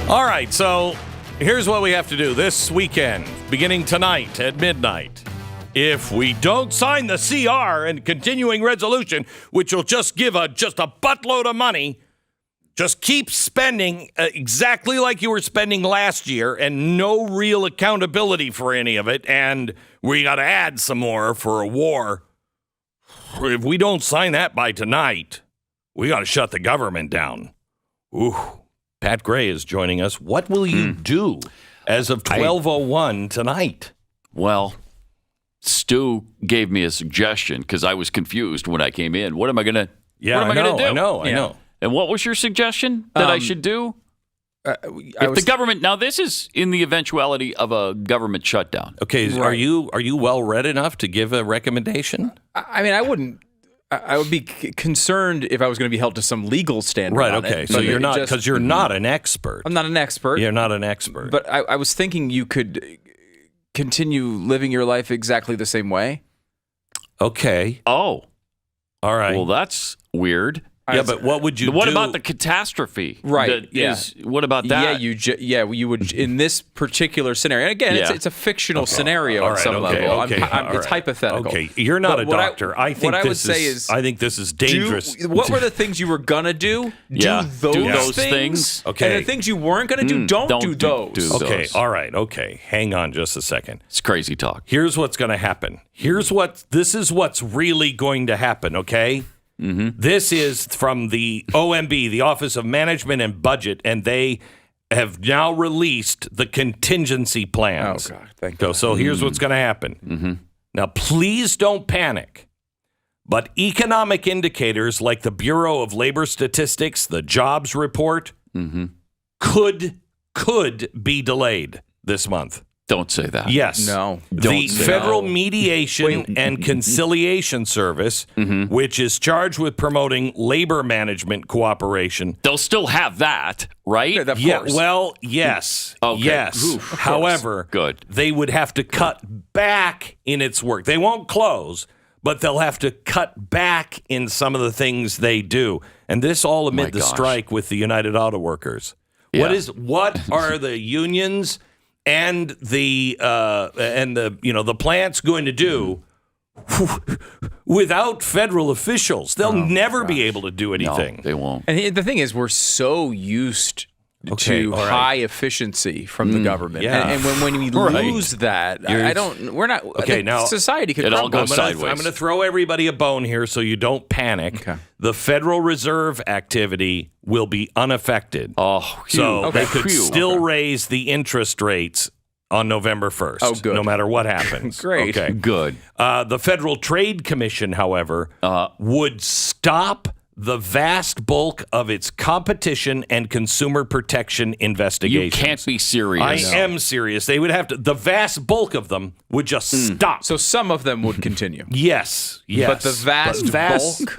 All right, so here's what we have to do this weekend, beginning tonight at midnight. If we don't sign the CR and continuing resolution, which will just give just a buttload of money, just keep spending exactly like you were spending last year and no real accountability for any of it, and we got to add some more for a war. If we don't sign that by tonight, we got to shut the government down. Ooh. Pat Gray is joining us. What will you do as of 12:01 tonight? Well, Stu gave me a suggestion because I was confused when I came in. What am I going to do? I know. And what was your suggestion that I should do? The government, now this is in the eventuality of a government shutdown. Okay, right. Are you well read enough to give a recommendation? I mean, I would be concerned if I was going to be held to some legal standard. Right, okay. So you're not, because you're not an expert. I'm not an expert. You're not an expert. But I was thinking you could continue living your life exactly the same way. Okay. Oh. All right. Well, that's weird. Yeah, but what would you do? What about the catastrophe? Right. What about that? You would in this particular scenario. And again, it's a fictional scenario at some level. It's hypothetical. Okay, you're not a doctor. I think this is dangerous. What were the things you were gonna do? Do those things. Okay. And the things you weren't gonna do, don't do those. Okay. All right. Okay. Hang on just a second. It's crazy talk. Here's what's going to happen. This is what's really going to happen. Okay. Mm-hmm. This is from the OMB, the Office of Management and Budget, and they have now released the contingency plans. Oh, God. Thank God. So here's what's going to happen. Mm-hmm. Now, please don't panic, but economic indicators like the Bureau of Labor Statistics, the jobs report, could be delayed this month. Don't say that. Yes. No. The Federal Mediation and Conciliation Service, which is charged with promoting labor management cooperation. They'll still have that, right? Yeah, of course. Well, yes. Okay. Yes. Oof, However, good. They would have to cut back in its work. They won't close, but they'll have to cut back in some of the things they do. And this all amid the strike with the United Auto Workers. Yeah. What are the unions and the plant's going to do without federal officials? They'll never be able to do anything. No, they won't. And the thing is, we're so used to high efficiency from the government, and when we lose that, we're not. Okay, now society could it all goes sideways. I'm going to throw everybody a bone here, so you don't panic. Okay. The Federal Reserve activity will be unaffected. Oh, so they could still raise the interest rates on November 1st. Oh, good. No matter what happens. Great. Okay. Good. The Federal Trade Commission, however, would stop the vast bulk of its competition and consumer protection investigations. You can't be serious. I am serious. They would have to. The vast bulk of them would just stop. So some of them would continue. Yes. But the vast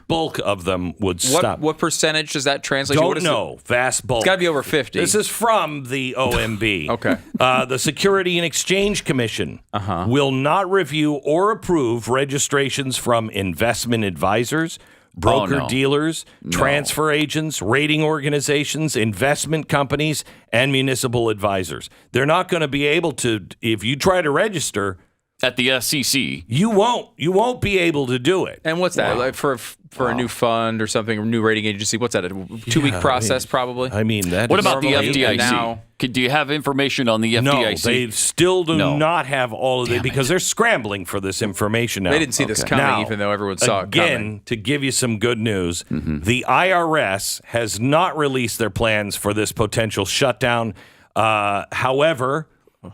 bulk of them would stop. What percentage does that translate to? Don't know. Vast bulk. It's got to be over 50. This is from the OMB. Okay. The Security and Exchange Commission will not review or approve registrations from investment advisors, broker-dealers, transfer agents, rating organizations, investment companies, and municipal advisors. They're not going to be able to, if you try to register at the SEC, you won't be able to do it. And what's that? Like for a new fund or something, a new rating agency, what's that? A 2-week process, probably? I mean, that. What about the FDIC? Do you have information on the FDIC? No, they still do not have all of it because they're scrambling for this information now. They didn't see this coming, now, even though everyone saw it coming. Again, to give you some good news, the IRS has not released their plans for this potential shutdown. However,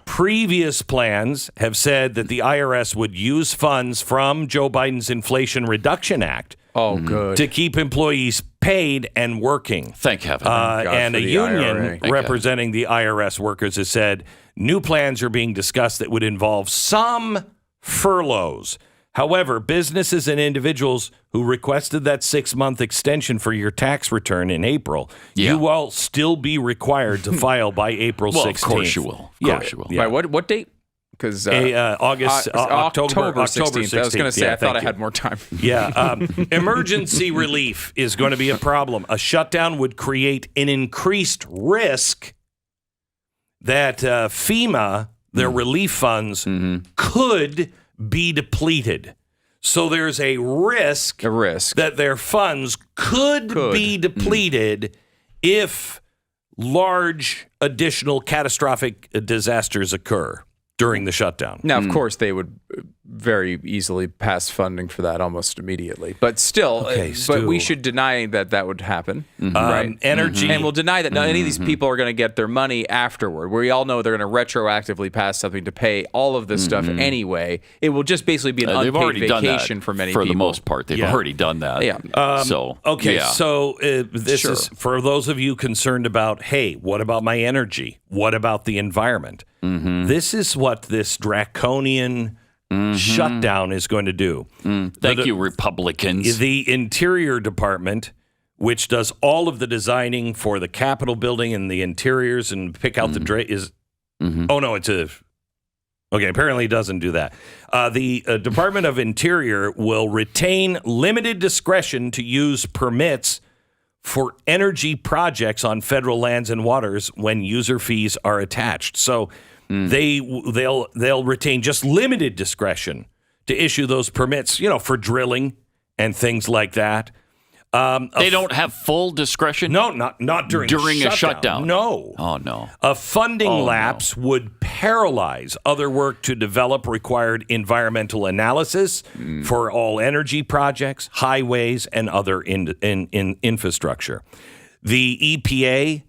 previous plans have said that the IRS would use funds from Joe Biden's Inflation Reduction Act to keep employees paid and working. Thank heaven. And a union representing the IRS workers has said new plans are being discussed that would involve some furloughs. However, businesses and individuals who requested that 6-month extension for your tax return in April, you will still be required to file by April 16th. Of course you will. Of course you will. By what date? Because October 16th. I was going to say, I thought I had more time. Emergency relief is going to be a problem. A shutdown would create an increased risk that FEMA, their relief funds, could be depleted. So there's a risk that their funds could be depleted if large additional catastrophic disasters occur during the shutdown. Now, of course, they would very easily pass funding for that almost immediately. But still, but we should deny that would happen. Right? Energy. And we'll deny that any of these people are going to get their money afterward. We all know they're going to retroactively pass something to pay all of this stuff anyway. It will just basically be an unpaid vacation for many people. For the most part, they've already done that. Yeah. So this is for those of you concerned about, hey, what about my energy? What about the environment? This is what this draconian shutdown is going to do. Thank you, Republicans. The Interior Department, which does all of the designing for the Capitol building and the interiors and pick out the apparently it doesn't do that. The Department of Interior will retain limited discretion to use permits for energy projects on federal lands and waters when user fees are attached. So they'll retain just limited discretion to issue those permits, for drilling and things like that. They don't have full discretion? No, not during a shutdown. No. Oh, no. A funding lapse would paralyze other work to develop required environmental analysis for all energy projects, highways, and other infrastructure. The EPA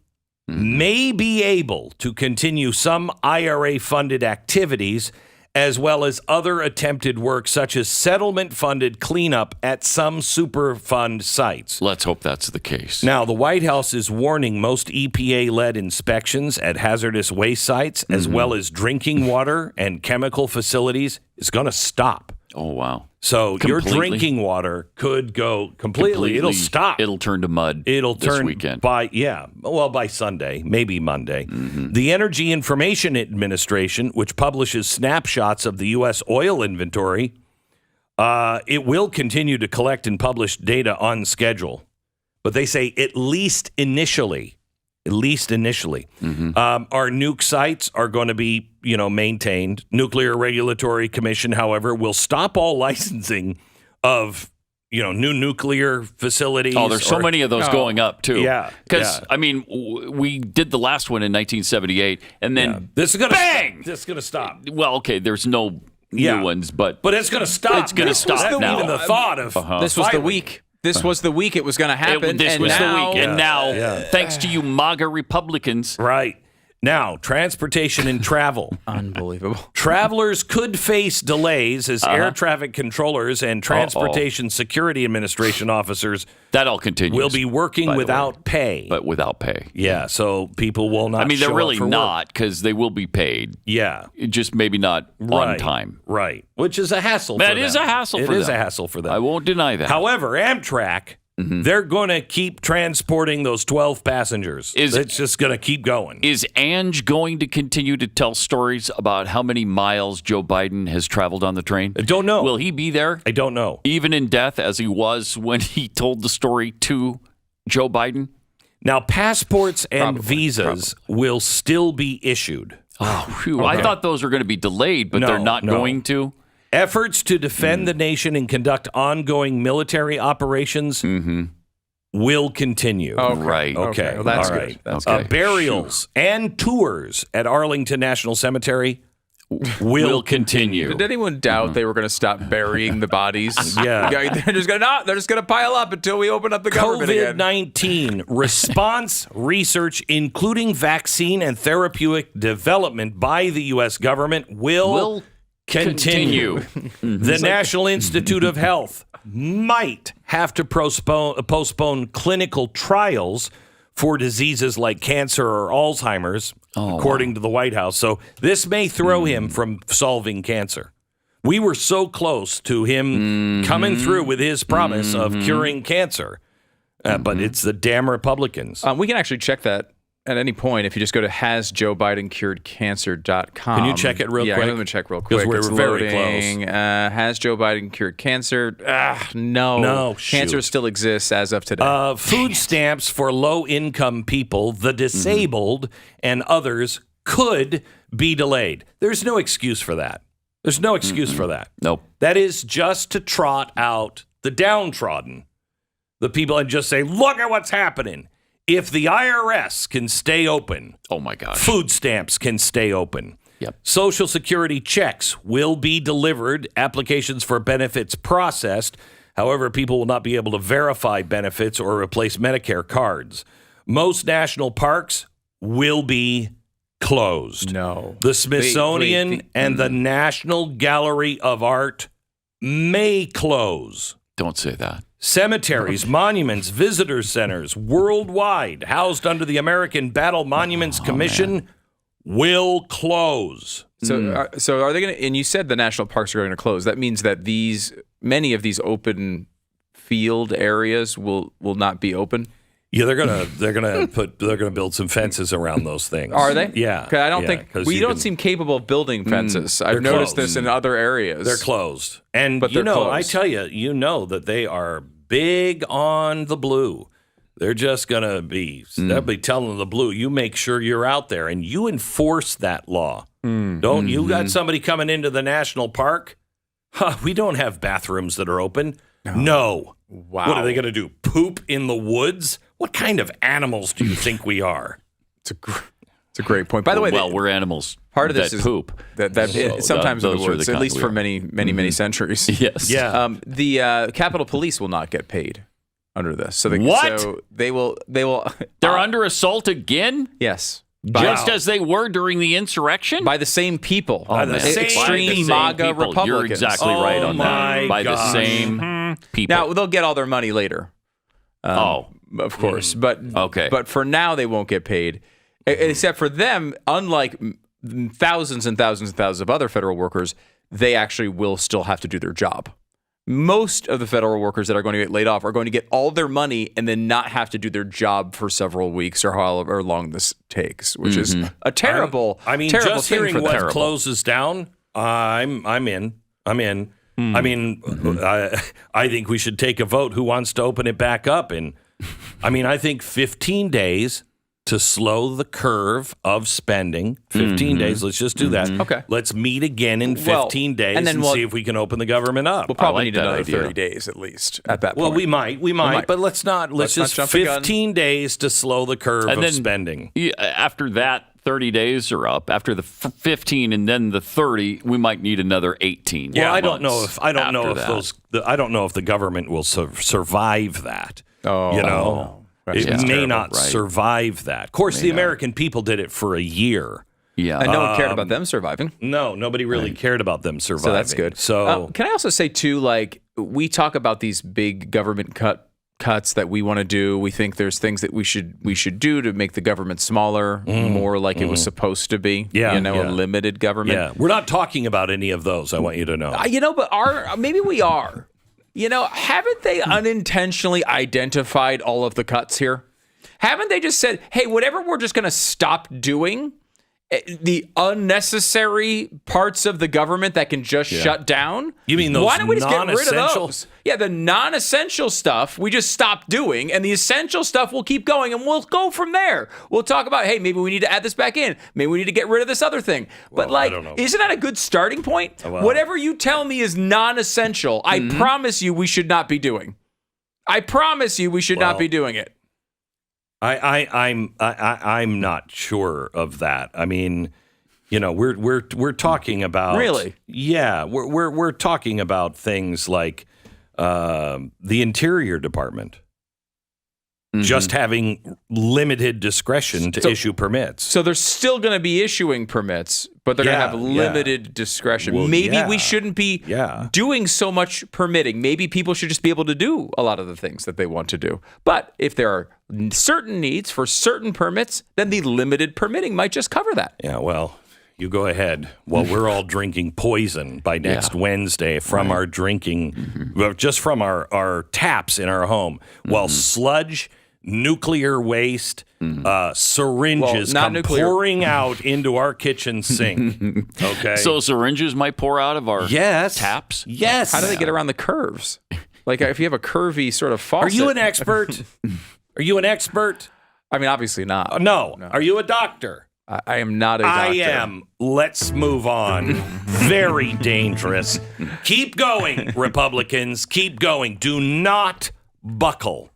may be able to continue some IRA-funded activities as well as other attempted work such as settlement-funded cleanup at some Superfund sites. Let's hope that's the case. Now, the White House is warning most EPA-led inspections at hazardous waste sites as well as drinking water and chemical facilities is going to stop. Oh, wow. So your drinking water could go completely. It'll stop. It'll turn to mud this weekend. By Sunday, maybe Monday. The Energy Information Administration, which publishes snapshots of the U.S. oil inventory, it will continue to collect and publish data on schedule. But they say at least initially. Our nuke sites are going to be, maintained. Nuclear Regulatory Commission, however, will stop all licensing of, new nuclear facilities. Oh, there's so many of those going up, too. Yeah. Because, we did the last one in 1978, and then this is gonna bang! This is going to stop. Well, okay, there's no new ones, but it's going to stop. It's going to stop now. Even the thought of this was the week. This was the week it was going to happen. This was the week. And now, thanks to you MAGA Republicans. Right. Now, transportation and travel. Unbelievable. Travelers could face delays as air traffic controllers and Transportation Security Administration officers that all continues, will be working without pay. But without pay. Yeah, so people will not they're really not because they will be paid. Yeah. Just maybe not on time. Right. Which is a hassle for them. That is a hassle for them. It is a hassle for them. I won't deny that. However, Amtrak... they're going to keep transporting those 12 passengers. It's just going to keep going. Is Ange going to continue to tell stories about how many miles Joe Biden has traveled on the train? I don't know. Will he be there? I don't know. Even in death, as he was when he told the story to Joe Biden? Now, passports and visas will still be issued. Oh, phew. Okay. I thought those were going to be delayed, but they're not going to. Efforts to defend the nation and conduct ongoing military operations will continue. Oh, right. Okay. Well, that's good. That's good. Burials and tours at Arlington National Cemetery will continue. Did anyone doubt they were going to stop burying the bodies? Yeah. They're just going to pile up until we open up the government again. COVID-19 response research, including vaccine and therapeutic development by the U.S. government, will continue. The National Institute of Health might have to postpone clinical trials for diseases like cancer or Alzheimer's, according to the White House. So this may throw him from solving cancer. We were so close to him coming through with his promise of curing cancer, but it's the damn Republicans. We can actually check that at any point if you just go to hasjoebiden.curedcancer.com. Can you check it real quick? Yeah, I'm going to check real quick. Because we're very close. Has Joe Biden cured cancer? No. Cancer still exists as of today. Food stamps for low-income people, the disabled, and others could be delayed. There's no excuse for that. There's no excuse for that. Nope. That is just to trot out the downtrodden, the people, and just say, look at what's happening. If the IRS can stay open, oh my gosh, food stamps can stay open. Yep. Social Security checks will be delivered, applications for benefits processed. However, people will not be able to verify benefits or replace Medicare cards. Most national parks will be closed. No. The Smithsonian and the National Gallery of Art may close. Don't say that. Cemeteries, monuments, visitor centers worldwide housed under the American Battle Monuments Commission will close. So are they going to? And you said the national parks are going to close. That means that many of these open field areas will not be open. Yeah, they're gonna build some fences around those things. Are they? Yeah. Because I don't think we don't seem capable of building fences. I've noticed this in other areas. They're closed, and but closed. I tell you, that they are big on the blue. They're just gonna be they'll be telling the blue, you make sure you're out there and you enforce that law. Don't you got somebody coming into the national park? We don't have bathrooms that are open. No. Wow. What are they going to do? Poop in the woods? What kind of animals do you think we are? It's a great point. By the way, we're animals. Part of this is poop. Sometimes in the woods, at least for many centuries. Yes. Yeah. The Capitol Police will not get paid under this. So they will. They're under assault again? Yes. Just as they were during the insurrection? By the same people. Extreme MAGA people. Republicans. You're exactly right on that. By gosh. the same people. Now, they'll get all their money later. Of course. But for now, they won't get paid. Except for them, unlike thousands and thousands and thousands of other federal workers, they actually will still have to do their job. Most of the federal workers that are going to get laid off are going to get all their money and then not have to do their job for several weeks or however long this takes, which is a terrible. Terrible just thing hearing for what them. closes down, I'm in. I mean, I think we should take a vote. Who wants to open it back up? And I think 15 days to slow the curve of spending. 15 days. Let's just do that. Okay. Let's meet again in 15 days and see if we can open the government up. We'll probably need that another idea. 30 days at least at that point. Well, we might, but let's not. Let's just jump the gun. 15 days to slow the curve of spending. After that, 30 days are up. After the 15 and then the 30, we might need another 18. Well, I don't know if the government will survive that. It may not survive that. Of course, the American people did it for a year. Yeah. And no one cared about them surviving. No, nobody really cared about them surviving. So that's good. So can I also say, too, we talk about these big government cuts that we want to do. We think there's things that we should do to make the government smaller, more like it was supposed to be. A limited government. Yeah, we're not talking about any of those, I want you to know. But maybe we are. Haven't they unintentionally identified all of the cuts here? Haven't they just said, hey, whatever we're just going to stop doing, the unnecessary parts of the government that can just shut down? You mean those Why don't we just get rid of non-essential? those? Yeah, the non-essential stuff we just stop doing, and the essential stuff will keep going, and we'll go from there. We'll talk about, hey, maybe we need to add this back in. Maybe we need to get rid of this other thing. But I don't know. isn't that a good starting point? Whatever you tell me is non-essential, I promise you we should not be doing. I promise you we should not be doing it. I'm not sure of that. I mean, we're talking about really. Yeah, we're talking about things like the Interior Department just having limited discretion to issue permits. So they're still going to be issuing permits, but they're going to have limited discretion. Well, maybe we shouldn't be doing so much permitting. Maybe people should just be able to do a lot of the things that they want to do. But if there are certain needs for certain permits, then the limited permitting might just cover that. Yeah, well, you go ahead. Well, we're all drinking poison by next Wednesday from our drinking, just from our taps in our home. Well, sludge, nuclear waste, syringes come pouring out into our kitchen sink. Okay. So syringes might pour out of our taps? Yes. How do they get around the curves? Like if you have a curvy sort of faucet. Are you an expert? Are you an expert? I mean, obviously not. No. Are you a doctor? I am not a doctor. I am. Let's move on. Very dangerous. Keep going, Republicans. Keep going. Do not buckle.